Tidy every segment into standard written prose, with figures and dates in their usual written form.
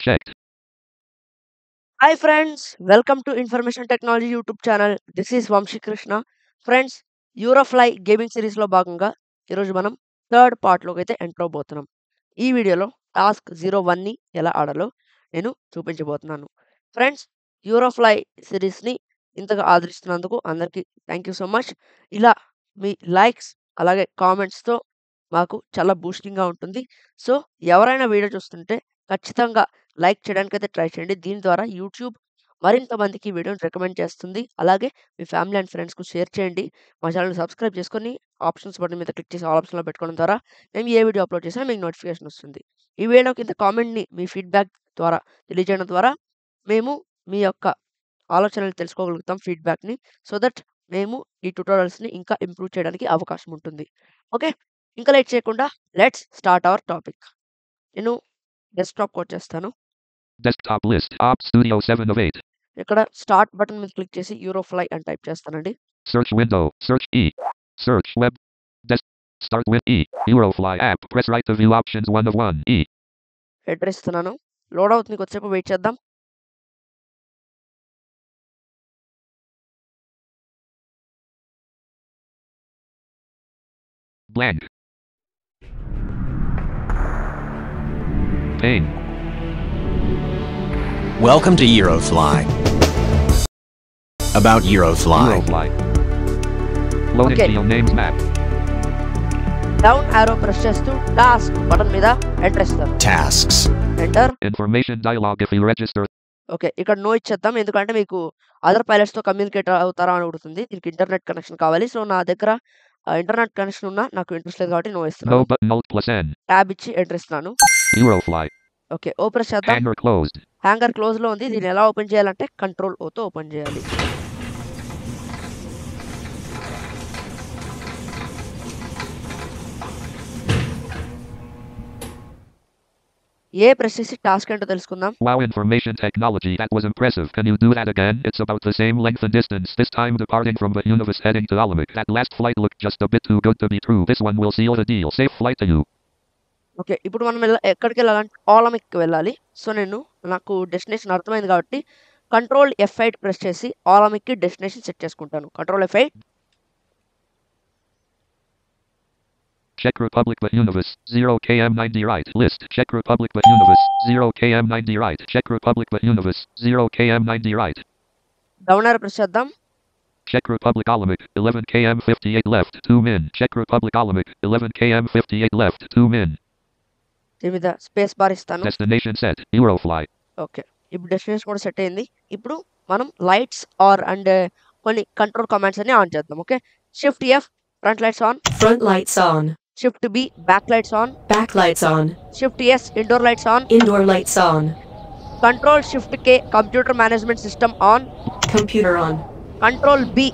Checked. Hi friends, welcome to Information Technology YouTube channel. This is Vamshi Krishna. Friends Eurofly gaming సిరీస్లో భాగంగా ఈరోజు మనం third పార్ట్లోకి అయితే enter అవబోతున్నాం. ఈ వీడియోలో టాస్క్ 01ని ఎలా ఆడాలో నేను చూపించబోతున్నాను. ఫ్రెండ్స్ యూరోఫ్లై సిరీస్ని ఇంతగా ఆదరిస్తున్నందుకు అందరికీ థ్యాంక్ యూ సో మచ్. ఇలా మీ లైక్స్ అలాగే కామెంట్స్తో మాకు చాలా బూస్టింగ్గా ఉంటుంది. సో ఎవరైనా వీడియో చూస్తుంటే ఖచ్చితంగా లైక్ చేయడానికి అయితే ట్రై చేయండి. దీని ద్వారా యూట్యూబ్ మరింత మందికి వీడియోని రికమెండ్ చేస్తుంది. అలాగే మీ ఫ్యామిలీ అండ్ ఫ్రెండ్స్కు షేర్ చేయండి. మా ఛానల్ సబ్స్క్రైబ్ చేసుకొని ఆప్షన్స్ బటన్ మీద క్లిక్ చేసి ఆల్ ఆప్షన్లో పెట్టుకోవడం ద్వారా మేము ఏ వీడియో అప్లోడ్ చేసినా మీకు నోటిఫికేషన్ వస్తుంది. ఈ వీడియో కింద కామెంట్ని మీ ఫీడ్బ్యాక్ ద్వారా తెలియజేయడం ద్వారా మేము మీ యొక్క ఆలోచనలు తెలుసుకోగలుగుతాం ఫీడ్బ్యాక్ని. సో దట్ మేము ఈ ట్యుటోరియల్స్ని ఇంకా ఇంప్రూవ్ చేయడానికి అవకాశం ఉంటుంది. ఓకే, ఇంకా లేట్ చేయకుండా లెట్స్ స్టార్ట్ అవర్ టాపిక్. నేను డెస్క్టాప్కి వచ్చేస్తాను. Desktop list. Op Studio 7 of 8. ఇక్కడ స్టార్ట్ బటన్ మీద క్లిక్ చేసి యూరోఫ్లై అని టైప్ చేస్తానండి. Search window. Search E. Search web. Start with E. Eurofly app. Press right to view options 1 of 1. E. Address ఇస్తున్నాను. Load అవుతుంది, కొద్దిసేపు వెయిట్ చేద్దాం. Blank. Pane. Welcome to Eurofly. About Eurofly. Eurofly. Loading Okay. Geo names map. Down arrow press చేస్తూ task button మీద enter ఇస్తాను. Tasks. Enter. Information dialog if you register. Okay, ఇక్కడ no ఇచ్చేద్దాం, ఎందుకంటే మీకు అదర్ పైలట్స్తో కమ్యూనికేట్ అవుతారా అని అడుగుతుంది. దీనికి ఇంటర్నెట్ కనెక్షన్ కావాలి. సో నా దగ్గర ఇంటర్నెట్ కనెక్షన్ ఉన్నా నాకు ఇంట్రెస్ట్ లేదు కాబట్టి నో No ఇస్తున్నాను. button Alt plus N. Tab ఇచ్చి ఎంటర్ ఇస్తున్నాను. Eurofly. ఓకే, ఓపెన్ చేద్దాం. Hanger closed. హ్యాంగర్ క్లోజ్లో ఉంది. దీన్ని ఎలా ఓపెన్ చేయాలంటే కంట్రోల్ ఓతో ఓపెన్ చేయాలి. ఏ ప్రెస్ చేసి టాస్క్ ఏంటో తెలుసుకుందాం. Wow, information technology. That was impressive. Can you do that again? It's about the same length and distance. This time departing from the Universe heading to Alamik. That last flight looked just a bit too good to be true. This one will seal the deal. Safe flight to you. Okay, ఇప్పుడు మనం ఎక్కడికి వెళ్ళాలంటే ఆలమిక్కి వెళ్ళాలి. So నాకు destination అర్థమైంది కాబట్టి control F8 press చేసి ఆలమిక్కి destination set చేసుకుంటాను. Control F8. Czech Republic but Universe 0 km 90 right list. Czech Republic but Universe 0 km 90 right. Czech Republic but Universe 0 km 90 right. Down arrow press చేద్దాం. Czech Republic Alamik 11 km 58 left 2 min. Czech Republic Alamik 11 km 58 left 2 min. దీని మీద space bar ఇస్తాను. Destination set. Eurofly. Okay, ఇప్పుడు destination కూడా set అయింది. ఇప్పుడు మనం lights or and కొన్ని కంట్రోల్ కమాండ్స్ అన్ని ఆన్ చేద్దాం. Okay, shift F front lights on. Front lights on. Shift B back lights on. Back lights on. Shift S indoor lights on. Indoor lights on. Control shift K computer management system on. Computer on. Control B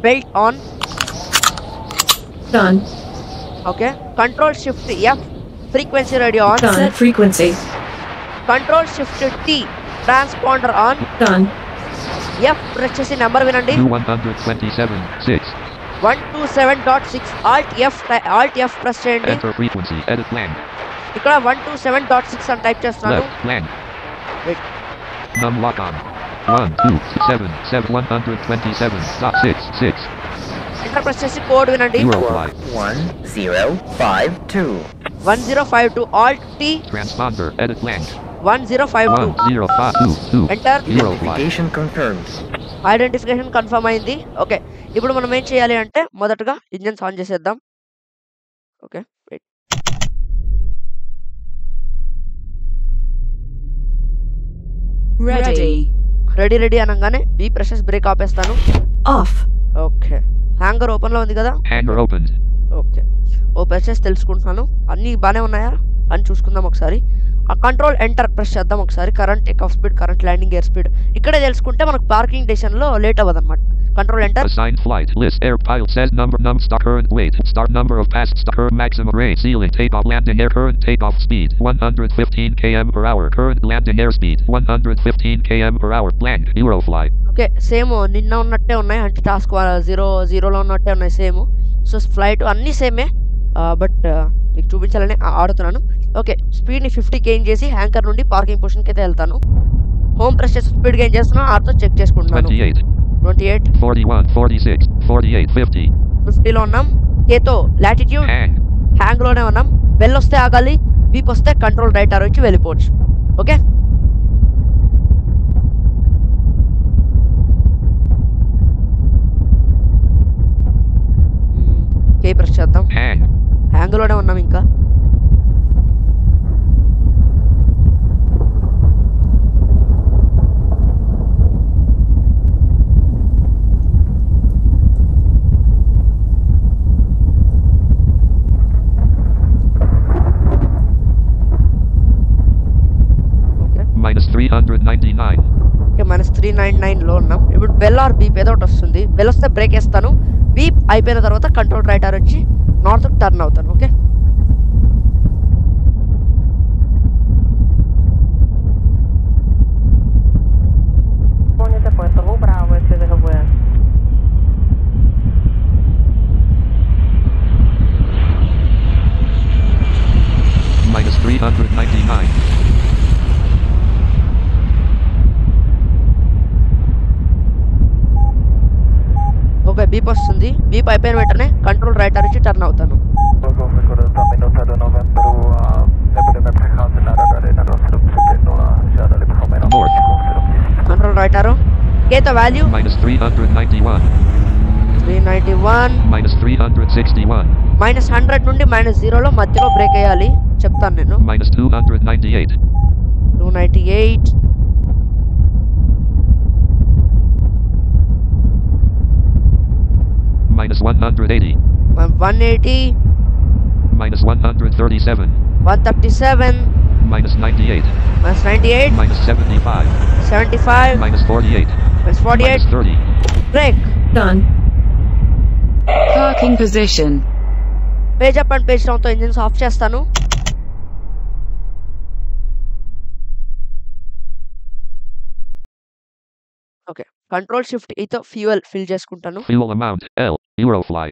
belt on. Done. Okay, control shift F frequency radio on. Done. Set frequency. Control shift T transponder on. Done. F press చేసి number వినండి. 2127 6. 127.6. Alt F press చేయండి. Enter frequency. Edit blank. ఇక్కడ 127.6 అని type చేస్తున్నాను. Left blank. Wait. Num lock on. 1 2 7 7 127.66. Enter press చేసి code వినండి. Eurofly. 1052. 1052. Alt T Transponder. Edit blank. 1052. 10522. Enter. Eurofly. Identification confirmed. Identification confirm అయింది. Okay, ఇప్పుడు మనం ఏం చేయాలి అంటే మొదటగా ఇంజన్స్ ఆన్ చేసేద్దాం. Okay, wait. Ready. రెడీ అనగానే B ప్రెస్ చేసి బ్రేక్ ఆపేస్తాను. Off. ఓకే, హ్యాంగర్ ఓపెన్లో ఉంది కదా. Hanger opened. Okay, O press చేసి తెలుసుకుంటున్నాను అన్నీ బాగానే ఉన్నాయా అని చూసుకుందాం ఒకసారి. ఆ కంట్రోల్ ఎంటర్ ప్రెస్ చేద్దాం ఒకసారి. Current take off speed, current landing air speed ఇక్కడే తెలుసుకుంటే మనకు పార్కింగ్ స్టేషన్లో లేట్ అవ్వదు అనమాట. Control enter. Assigned flight list. Air pilot says number start current weight start number of past start current maximum rate ceiling takeoff landing air current takeoff speed 115 km per hour current landing air speed 115 km per hour blank. Eurofly. Okay, same నిన్న ఉన్నట్టే ఉన్నాయి, అంటే task 0లో ఉన్నట్టే ఉన్నాయి same. So flight అన్నీ సేమే, but మీకు చూపించాలని ఆడుతున్నాను. ఓకే, స్పీడ్ని 50 గెయిన్ చేసి హ్యాంకర్ నుండి పార్కింగ్ పొజిషన్కి అయితే వెళ్తాను. హోమ్ ప్రెస్ చేసి స్పీడ్ గెయిన్ చేస్తున్నాను, ఆర్తో చెక్ చేసుకుంటున్నాను. 28, 28, 41, 46, 48, 50. 50లో ఉన్నాం. కేతో లాటిట్యూడ్ Hang. హ్యాంగ్లోనే ఉన్నాం. బెల్ వస్తే ఆగాలి, బీప్ వస్తే కంట్రోల్ రైట్ ఆర్ వచ్చి వెళ్ళిపోవచ్చు. ఓకే, కే ప్రెస్ చేద్దాం. Hang. హ్యాంగ్లోనే ఉన్నాం ఇంకా. Minus 399. ఓకే, -399లో ఉన్నాం. ఇప్పుడు బెల్ ఆర్ బీప్ ఏదో ఒకటి వస్తుంది. బెల్ వస్తే బ్రేక్ వేస్తాను, బీప్ అయిపోయిన తర్వాత కంట్రోల్ రైట్ ఆర్ వచ్చి నార్త్ టర్న్ అవుతాను. Okay, Minus 399. ఓకే, బీప్ వస్తుంది. బీప్ అయిపోయిన వెంటనే కంట్రోల్ రైట్ ఆర్ వచ్చి టర్న్ అవుతాను. North. Control right R. కేతో వాల్యూ Minus 391. 391. Minus 361. -100 నుండి -0లో మధ్యలో బ్రేక్ వేయాలి, చెప్తాను నేను. Minus 298. 298. Minus 180. 180. Minus 137. 137. Minus 98. -98. Minus 75. 75. Minus 48. -48. Minus 30. Brake. Done. Parking position. Page up and page డౌన్తో ఇంజిన్స్ ఆఫ్ చేస్తాను. ఓకే, కంట్రోల్ షిఫ్ట్ ఈతో ఫ్యూయల్ ఫిల్ చేసుకుంటాను. Fuel amount L. Eurofly.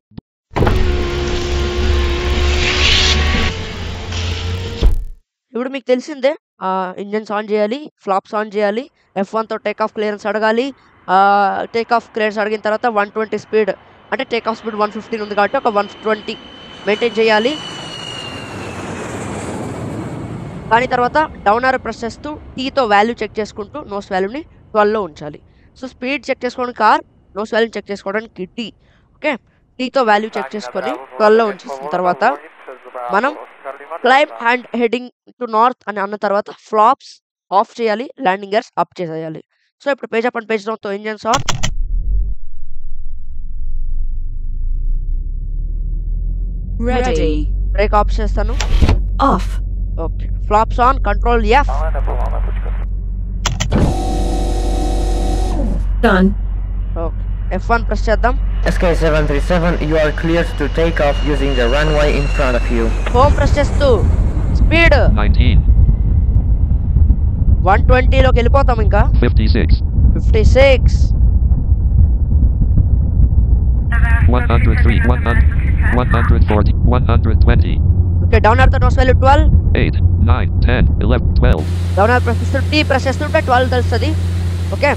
ఇప్పుడు మీకు తెలిసిందే, ఇంజన్స్ ఆన్ చేయాలి, ఫ్లాప్స్ ఆన్ చేయాలి, F1తో టేక్ ఆఫ్ క్లియరెన్స్ అడగాలి. టేక్ ఆఫ్ క్లియరెన్స్ అడిగిన తర్వాత 120 స్పీడ్, అంటే టేక్ ఆఫ్ స్పీడ్ 115 ఉంది కాబట్టి ఒక 120 మెయింటైన్ చేయాలి. దాని తర్వాత డౌన్ ఆరో ప్రెస్ చేస్తూ టీతో వాల్యూ చెక్ చేసుకుంటూ నోస్ వాల్యూని 12లో ఉంచాలి. సో స్పీడ్ చెక్ చేసుకోవడానికి కార్, నోస్ వాల్యూని చెక్ చేసుకోవడానికి టీ. ఓకే, టీతో వాల్యూ చెక్ చేసుకొని 12లో ఉంచేసిన తర్వాత మనం climb and heading to north అని అన్న తర్వాత ఫ్లాప్స్ ఆఫ్ చేయాలి, ల్యాండింగ్ గేర్స్ అప్ చేసేయాలి. సో ఇప్పుడు పేజ్ అప్ అండ్ పేజ్ డౌన్తో engines on. Ready. Brake off చేస్తాను. Off. Okay, flaps on, control F. Done. Okay, F1 press చేద్దాం. SK737, you are cleared to take off using the runway in front of you. Home press చేస్తూ speed 19. 120లోకి వెళ్ళిపోతాం. ఇంకా 56. 56. 103. 100. 140. 120. Okay, down ఆర్తో nose value 12. 8. 9. 10. 11. 12. Down R press చేస్తూ T press చేస్తుంటే 12 తెలుస్తుంది. Okay,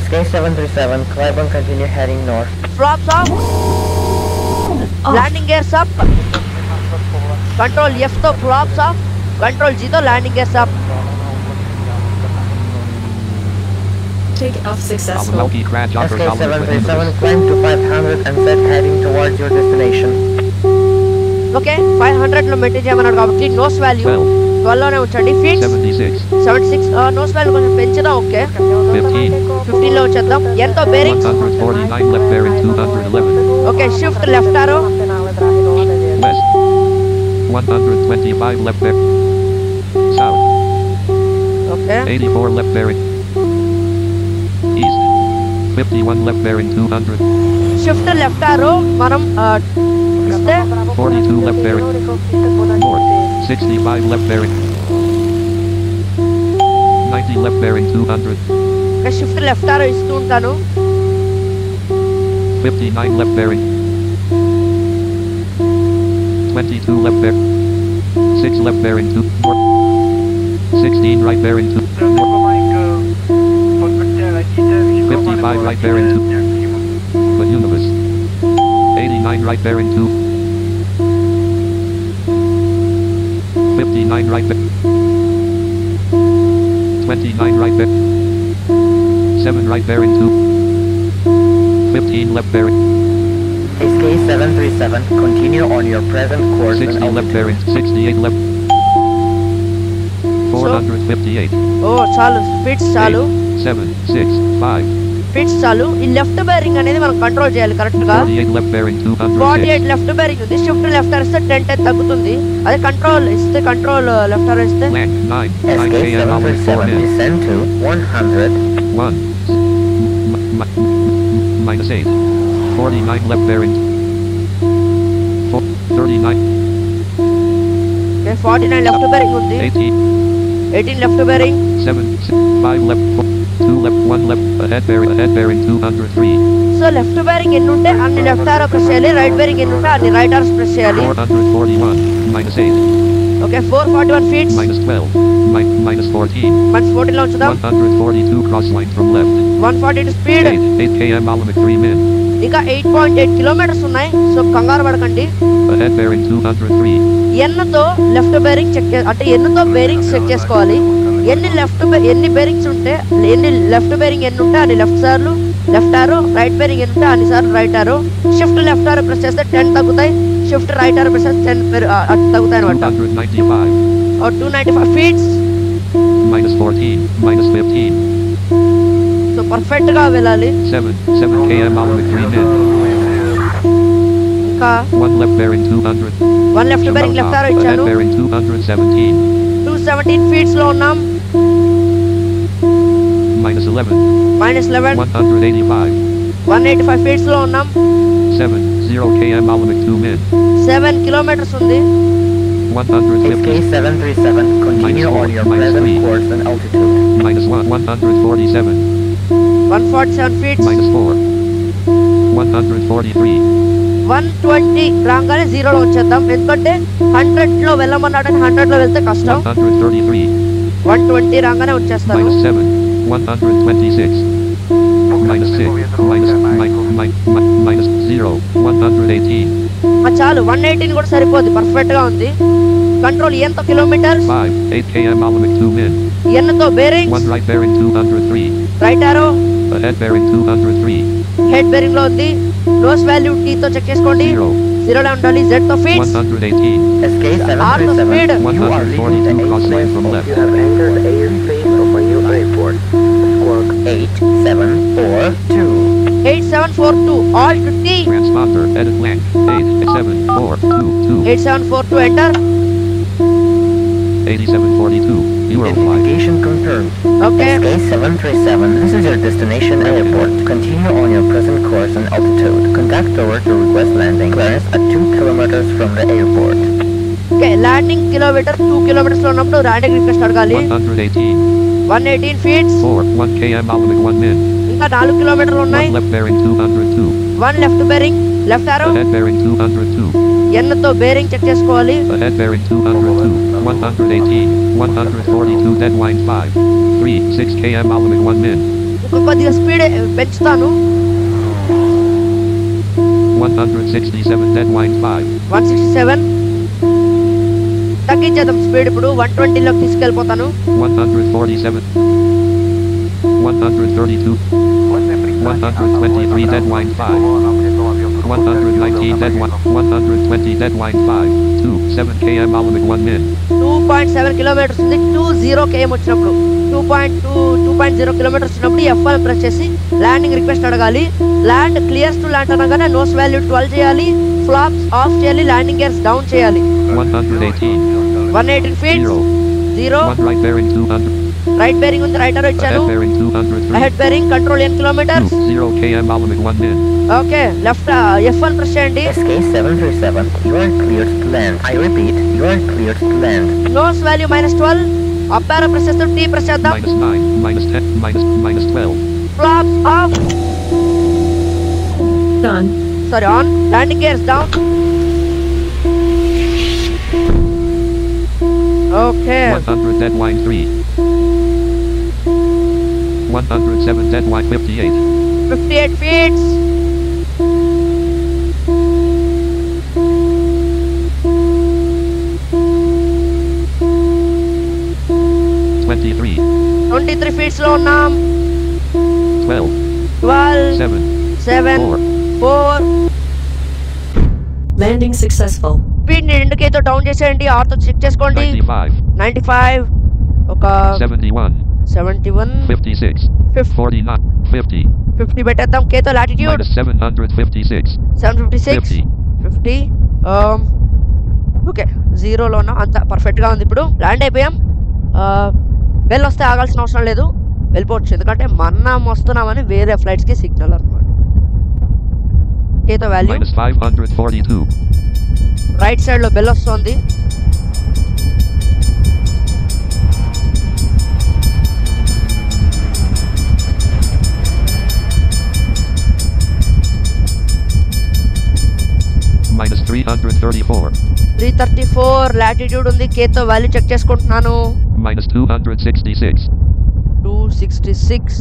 SK737, climb and continue heading north. Flaps off, landing gears up. Control F తో flaps off, control G తో landing gears up. Take off successful. Almalki crash offers dollars with SK737, universe. climb to 500 and set heading towards your destination. Okay, 500లో maintain చేయమన్నాడు కాబట్టి nose value 12. 12లోనే ఉంచండి. Feet 76. 76. Nose value కొంచెం పెంచినా okay. 15. 15లో వచ్చేద్దాం. ఎంతో bearings. 149 left bearing 211. Okay, shift left ఆరో. West. 125 left bearing. South. Okay, 84 left bearing. East. 51 left bearing 200. Shift left ఆరో మనం ఇస్తే 42 left bearing. North. 65 left bearing. 90 left bearing 200. Shift left ఆరో ఇస్తూ ఉంటాను. 59 left bearing. 22 left bearing. 6 left bearing 2. 16 right bearing 2. 55 right bearing 2. Unibus. 89 right bearing 2. 59 right bearing. 29 right bearing. 7 right bearing 2. 15 left bearing. SK737, continue on your present course 60 and left bearing. 68 left. 458. ఓ చాలు speeds చాలు 7 6 5. Speeds చాలు. ఈ left bearing అనేది మనం control చేయాలి correct గా. 48 left bearing 206. 48 left bearing ఉంది. Shift left ఇస్తే 10 తగ్గుతుంది. అదే కంట్రోల్ ఇస్తే కంట్రోల్ లెఫ్ట్ ఇస్తే Land 9 9 km Almond 4 SK737, in. descend to 100. 1 minus 8. 49 left bearing. 39 49 left bearing ఉంది. 18 18 left bearing. 7 5 left 2 left 1 left ahead bearing 203. So left bearing ఎన్ని ఉంటే అన్ని లెఫ్ట్ ఆరో ప్రెస్ చేయాలి. రైట్ బేరింగ్ ఎన్ని ఉంటే అన్ని రైట్ ఆర్స్ ప్రెస్ చేయాలి. 441 minus 8 okay 441 feets minus 12 minus 14. మనస్ 14 లో ఉంచుదాం. 142 cross line from left. 142 speed. 8 km Almond 3 min. ఇంకా 8.8 కిలోమీటర్స్ ఉన్నాయి. సో కంగారు పడకండి. Ahead bearing 203. ఎన్నుతో లెఫ్ట్ బేరింగ్ చెక్ అంటే ఎన్నుతో బేరింగ్స్ చెక్ చేసుకోవాలి. ఎన్ని బేరింగ్స్ ఉంటే ఎన్ని లెఫ్ట్ బేరింగ్ ఎన్ని ఉంటే అన్ని లెఫ్ట్ సార్లు లెఫ్ట్ ఆరో, రైట్ బేరింగ్ ఎన్ని ఉంటే అన్ని సార్లు రైట్ ఆరో. షిఫ్ట్ లెఫ్ట్ ఆరో ప్రెస్ చేస్తే 10 తగ్గుతాయి. షిఫ్ట్ రైట్ ఆరో ప్రెస్ చేస్తే 10 తగ్గుతాయి అనమాట. 295 295 feets. minus 14 minus 15. So perfect గా వెళ్ళాలి. 7 km Almond 3 min. ఇంకా 1 left bearing 200. 1 left bearing left ఆరో Ahead ఇచ్చాను. bearing 217. 217 ఫీట్స్ లో ఉన్నాం. minus 11. -11 185. 185 ఫీట్స్ లో ఉన్నాం. 0 km Almond 2 min. 7 కిలోమీటర్స్ ఉంది. 150. SK737, continue on your present course and altitude. minus 147. 147 feets. minus 4. 143. 120 రాగానే 0 లో వచ్చేద్దాం. ఎందుకంటే 100 లో వెళ్ళమన్నాడని 100 లో వెళ్తే కష్టం. 133. 120 రాగానే వచ్చేస్తాను. minus 7. 126. minus 6. minus 0. 118. చాలు 118 కూడా సరిపోద్ది. పర్ఫెక్ట్ గా ఉంది. కంట్రోల్ ఎంత కిలోమీటర్స్. 5 8 km Almond 2 min. ఎన్నుతో bearing 1 right bearing 203. Right arrow Ahead bearing 203. Head bearing లో ఉంది. నోస్ వాల్యూ టీ తో చెక్ చేసుకోండి. 0 0 లో ఉండాలి. Z తో feets. 118. SK737, you are leaving the 142 cross line from left. You have entered the airspace of a new airport. Squawk 8742. 8742 alt T. Transponder edit blank 87422. 8742 enter. 8742. Eurofly. Identification confirmed. Okay SK737, this is your destination airport. Continue on your present course and altitude. Contact tower to request landing clearance at 2 kilometers from the airport. Okay landing kilometer 2 kilometers లో ఉన్నప్పుడు landing request అడగాలి. 118. 118 feets. 4 1 km Almond 1 min. ఇంకా 4 కిలోమీటర్లు ఉన్నాయి. 1 left bearing 202. 1 left bearing left ఆరో Ahead bearing 202. ఎన్నుతో bearing check చేసుకోవాలి. Ahead bearing 202. 118. 142 dead line 5. 3 6 km Almond 1 min. ఇంకా కొద్దిగా స్పీడ్ పెంచుతాను. 167 dead line 5. 167 తగ్గించేద్దాం స్పీడ్. ఇప్పుడు 120 లోకి తీసుకెళ్ళిపోతాను. 147. 132. 123 dead line 5. 119 dead line. 120 dead line 5. 2 7 km Almond 1 min. 2.7 kilometres ఉంది. 20 km వచ్చినప్పుడు 2.0 kilometres వచ్చినప్పుడు F1 ప్రెస్ చేసి ల్యాండింగ్ రిక్వెస్ట్ అడగాలి. ల్యాండ్ క్లియర్స్ టు ల్యాండ్ అనగానే నోస్ వాల్యూ 12 చేయాలి. ఫ్లాప్స్ ఆఫ్ చేయాలి. ల్యాండింగ్ గేర్స్ డౌన్ చేయాలి. 118. 118 feets. 0 1 right bearing 200. Right bearing ఉంది. రైట్ ఆరో ఇచ్చాను. Ahead bearing 203. Head bearing control n kilometres. 0 km Almond 1 min. Okay left F1 press చేయండి. SK737, you are cleared to land. I repeat, you are cleared to land. Nose value -12. Up arrow press చేస్తే T press చేద్దాం. -9. -10. -12. Flaps off. Done. Sorry on. Landing gears down. Okay. 100 deadline 3. 107 deadline 58. 58 feet. Twenty-three. 23 feet లో ఉన్నాం. 12. 12, 7. 7, 4. Landing successful. Speed ని 2Kతో down చేసేయండి. ఆర్తో check చేసుకోండి. 95. 95, ఒక 71. 71, 56. 49. 50. 50 పెట్టేద్దాం. Kతో latitude Minus 756. 756, 50. 50. Okay, జీరోలో ఉన్నాం. అంతా పర్ఫెక్ట్గా ఉంది. ఇప్పుడు ల్యాండ్ అయిపోయాం. బెల్ వస్తే ఆగాల్సిన అవసరం లేదు, వెళ్ళిపోవచ్చు. ఎందుకంటే మనం వస్తున్నామని వేరే ఫ్లైట్స్కి సిగ్నల్ అనమాట. Kతో వాల్యూ Minus 542. రైట్ సైడ్లో బెల్ వస్తుంది. Minus 334. 334 లాటిట్యూడ్ ఉంది. Kతో వాల్యూ చెక్ చేసుకుంటున్నాను. Minus 266. 266,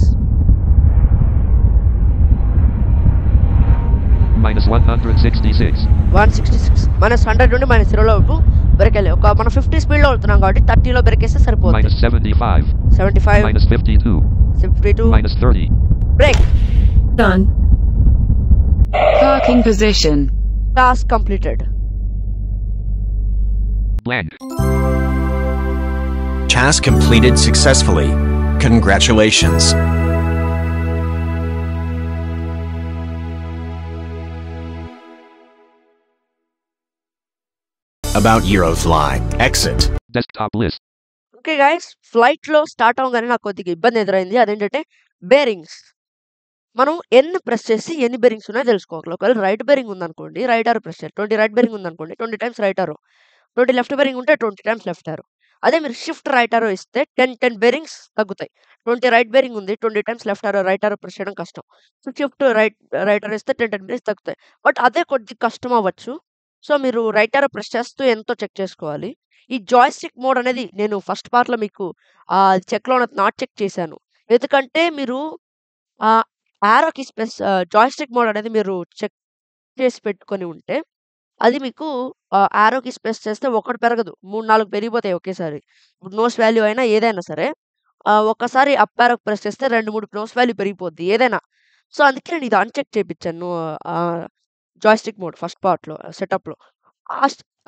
Minus 166. 166. -100 నుండి -0 వైపు బ్రేక్ వెళ్ళి ఒక మనం 50 స్పీడ్లో వెళ్తున్నాం కాబట్టి 30లో బ్రేక్ వేస్తే సరిపోతుంది. Minus 75. 75, Minus 52. 52, Minus 30. Brake. Done. Parking position. Task completed. Blank. Task completed successfully. Congratulations. About Eurofly. Exit. Desktop list. Okay guys, ఫ్లైట్లో స్టార్ట్ అవ్వగానే నాకు కొద్దిగా ఇబ్బంది ఎదురైంది. అదేంటంటే బేరింగ్స్. మనం ఎన్ని ప్రెస్ చేసి ఎన్ని బేరింగ్స్ ఉన్నాయో తెలుసుకోవాలి. ఒకవేళ రైట్ బేరింగ్ ఉందనుకోండి, రైట్ ఆరో ప్రెస్ చేయాలి. 20 రైట్ బేరింగ్ ఉందనుకోండి, 20 టైమ్స్ రైట్ ఆరో. 20 లెఫ్ట్ బేరింగ్ ఉంటే 20 టైమ్స్ లెఫ్ట్ ఆరో. అదే మీరు షిఫ్ట్ రైట్ ఆరో ఇస్తే 10 బేరింగ్స్ తగ్గుతాయి. 20 రైట్ బేరింగ్ ఉంది, 20 టైమ్స్ లెఫ్ట్ ఆరో, రైట్ ఆరో ప్రెస్ చేయడం కష్టం. సో షిఫ్ట్ రైట్ ఆరో ఇస్తే 10 బేరింగ్స్ తగ్గుతాయి. బట్ అదే కొద్దిగా కష్టం అవ్వచ్చు. సో మీరు రైట్ ఆరో ప్రెస్ చేస్తూ ఎంతో చెక్ చేసుకోవాలి. ఈ జాయ్‌స్టిక్ మోడ్ అనేది నేను ఫస్ట్ పార్ట్‌లో మీకు చెక్‌లో నాట్ చెక్ చేశాను. ఎందుకంటే మీరు యారోకి జాయ్‌స్టిక్ మోడ్ అనేది మీరు చెక్ చేసి పెట్టుకొని ఉంటే, అది మీకు యారోకి ప్రెస్ చేస్తే ఒకటి పెరగదు. 3, 4 పెరిగిపోతాయి ఒకేసారి. ఇప్పుడు నోస్ వాల్యూ అయినా ఏదైనా సరే ఒక్కసారి అప్ యారోకి ప్రెస్ చేస్తే 2, 3 నోస్ వాల్యూ పెరిగిపోద్ది ఏదైనా. సో అందుకే నేను ఇది అన్‌చెక్ చేపిచ్చాను. జాయ్‌స్టిక్ మోడ్ ఫస్ట్ పార్ట్‌లో సెటప్‌లో.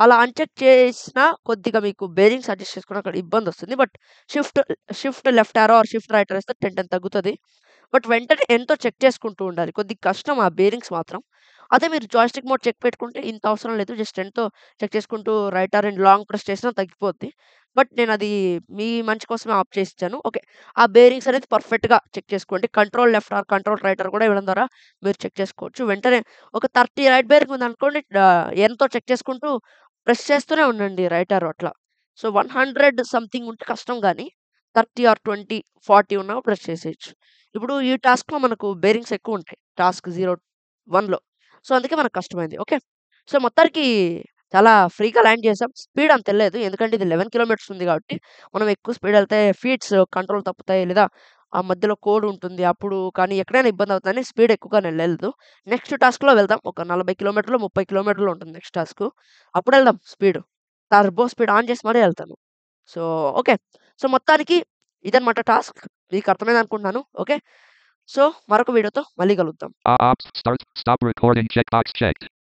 అలా అన్‌చెక్ చేసినా కొద్దిగా మీకు బేరింగ్స్ అడ్జస్ట్ చేసుకోవడం అక్కడ ఇబ్బందొస్తుంది. But shift left arrow R shift right arrow ఇస్తే 10 తగ్గుతది. బట్ వెంటనే ఎంతో చెక్ చేసుకుంటూ ఉండాలి. కొద్దిగా కష్టం ఆ బేరింగ్స్ మాత్రం. అదే మీరు జాయ్‌స్టిక్ మోడ్ చెక్ పెట్టుకుంటే ఇంత అవసరం లేదు. జస్ట్ ఎంతో చెక్ చేసుకుంటూ right or and long press చేసినా తగ్గిపోద్ది. బట్ నేనది మీ మంచి కోసమే ఆఫ్ చేసిచ్చాను. ఓకే. ఆ బేరింగ్స్ అనేది పర్ఫెక్ట్‌గా చెక్ చేసుకోండి. Control left or control right or కూడా ఇవ్వడం ద్వారా మీరు చెక్ చేసుకోవచ్చు. వెంటనే ఒక 30 రైట్ బేరింగ్ ఉందనుకోండి, ఎంతో చెక్ చేసుకుంటూ ప్రెస్ చేస్తూనే ఉండండి రైట్ ఆరో అట్లా. సో 100 సంథింగ్ ఉంటే కష్టం గానీ 30 ఆర్ 20, 40 ఉన్నా ప్రెస్ చేసేయొచ్చు. ఇప్పుడు ఈ టాస్క్‌లో మనకు బేరింగ్స్ ఎక్కువుంటాయి. టాస్క్ 1లో. సో అందుకే మనకు కష్టమైంది. ఓకే. సో మొత్తానికి చాలా ఫ్రీగా ల్యాండ్ చేసాం. స్పీడ్ అంత ఎళ్ళలేదు. ఎందుకంటే ఇది 11 కిలోమీటర్స్ ఉంది కాబట్టి, మనం ఎక్కువ స్పీడ్ ఎళ్తే ఫీట్స్ కంట్రోల్ తప్పుతాయి. లేదా ఆ మధ్యలో కోడ్ ఉంటుంది. అప్పుడు కానీ ఎక్కడైనా ఇబ్బందవుతుందని స్పీడ్ ఎక్కువగా నేను ఎళ్ళలేదు. నెక్స్ట్ టాస్క్‌లో వెళ్దాం. ఒక 40 కిలోమీటర్లు, 30 కిలోమీటర్లు ఉంటుంది నెక్స్ట్ టాస్కు. అప్పుడెళ్దాం స్పీడ్. టర్బో స్పీడ్ ఆన్ చేసి మరీ ఎళ్తాను. So okay. సో మొత్తానికి ఇదనమాట టాస్క్. మీకు అర్థమైందనుకుంటున్నాను. ఓకే. సో మరొక వీడియోతో మళ్ళీ కలుద్దాం. Start. Stop recording checkbox checked.